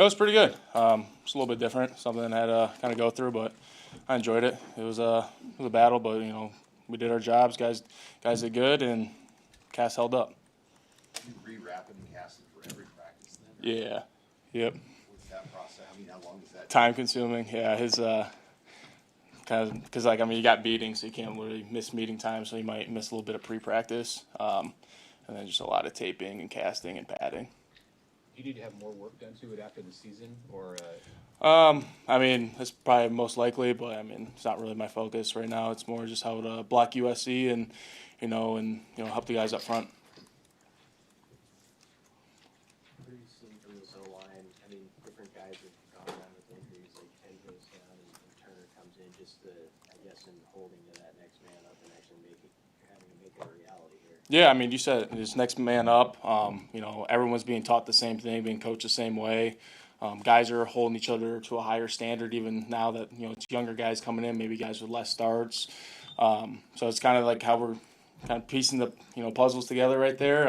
It was pretty good. It's a little bit different, something I had to kind of go through, but I enjoyed it. It was a battle, but we did our jobs. Guys did good, and cast held up. You re-wrapped and casted for every practice then? Yeah. Yep. What's that process? I mean, how long is that? Time consuming. Yeah, his kind of because you got meetings, so you can't really miss meeting time, so you might miss a little bit of pre-practice, and then just a lot of taping and casting and padding. Do you need to have more work done to it after the season, or? That's probably most likely, but it's not really my focus right now. It's more just how to block USC and help the guys up front. What are you seeing from this O-line? Different guys have gone down with injuries, like Ted goes down and Turner comes in, just in holding to that next man up and actually having to make it a reality here. Yeah, you said it, this next man up. Everyone's being taught the same thing, being coached the same way. Guys are holding each other to a higher standard, even now that it's younger guys coming in, maybe guys with less starts. So it's kind of like how we're kind of piecing the puzzles together right there.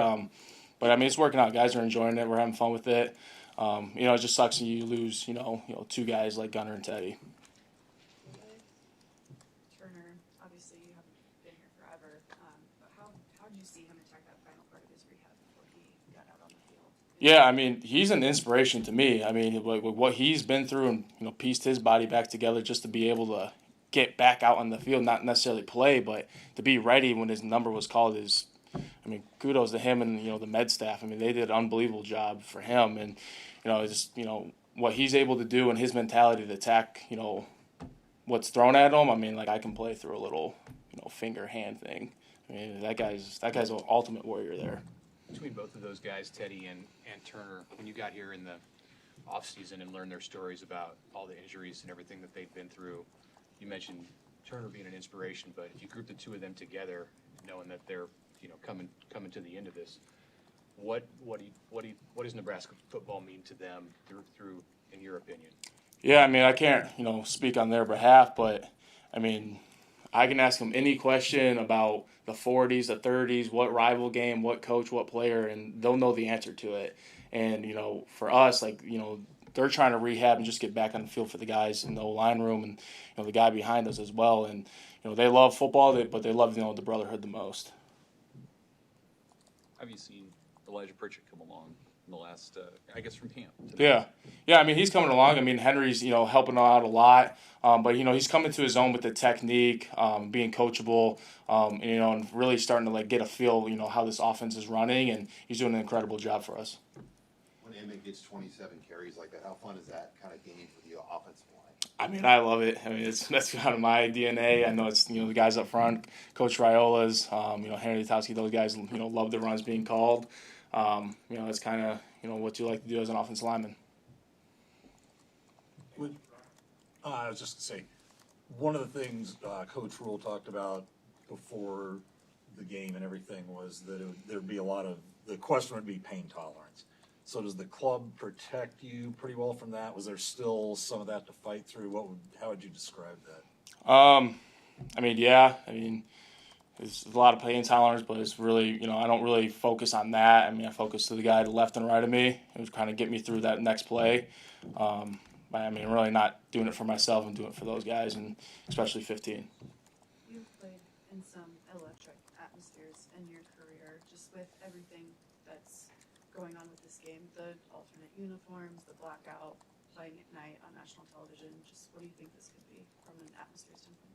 But it's working out. Guys are enjoying it. We're having fun with it. It just sucks when you lose two guys like Gunner and Teddy. Turner, obviously you haven't been here forever, but how did you see him attack that final part of his rehab before he got out on the field? Yeah, he's an inspiration to me. What he's been through and pieced his body back together just to be able to get back out on the field, not necessarily play, but to be ready when his number was called is, kudos to him and the med staff. They did an unbelievable job for him, and what he's able to do and his mentality to attack what's thrown at him. I can play through a little finger hand thing. That guy's an ultimate warrior there. Between both of those guys, Teddy and Turner, when you got here in the offseason and learned their stories about all the injuries and everything that they've been through, you mentioned Turner being an inspiration, but if you group the two of them together, knowing that they're coming to the end of this, what does Nebraska football mean to them through in your opinion? Yeah, I can't speak on their behalf, but I can ask them any question about the 40s, the 30s, what rival game, what coach, what player, and they'll know the answer to it. And for us, they're trying to rehab and just get back on the field for the guys in the line room and the guy behind us as well. And they love football, but they love the brotherhood the most. Have you seen Elijah Pritchett come along in the last, from camp? Yeah, he's coming along. Henry's helping him out a lot, but he's coming to his own with the technique, being coachable, and really starting to get a feel how this offense is running, and he's doing an incredible job for us. When Emmett gets 27 carries like that, how fun is that kind of game for the offensive line? I love it. That's kind of my DNA. I know it's the guys up front, Coach Riola's, Henry Towski, those guys love the runs being called. It's kind of what you like to do as an offensive lineman. I was just going to say, one of the things Coach Rule talked about before the game and everything was that there'd be the question would be pain tolerance. So does the club protect you pretty well from that? Was there still some of that to fight through? How would you describe that? There's a lot of pain tolerance, but it's really, I don't really focus on that. I focus to the guy to the left and right of me. It would kind of get me through that next play. Really not doing it for myself and doing it for those guys, and especially 15. You've played in some electric atmospheres in your career, just with everything that's going on with this game, the alternate uniforms, the blackout, playing at night on national television. Just what do you think this could be from an atmosphere standpoint?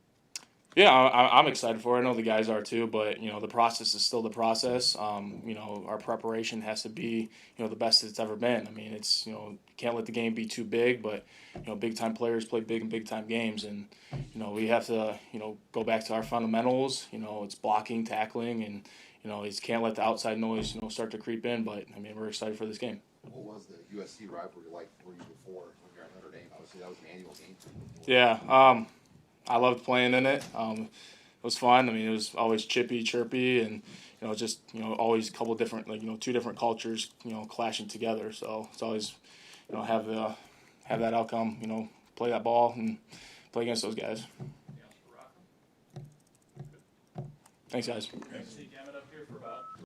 Yeah, I'm excited for it. I know the guys are too, but the process is still the process. Our preparation has to be the best it's ever been. It's can't let the game be too big, but big time players play big and big time games, and we have to go back to our fundamentals. It's blocking, tackling, and you can't let the outside noise start to creep in. But we're excited for this game. What was the USC rivalry like for you before when you were at Notre Dame? Obviously, that was an annual game. Yeah. I loved playing in it. It was fun. It was always chippy, chirpy, and always a couple of different, two different cultures, clashing together. So it's always, have that outcome, play that ball and play against those guys. Thanks, guys. Great to see Gamet up here for about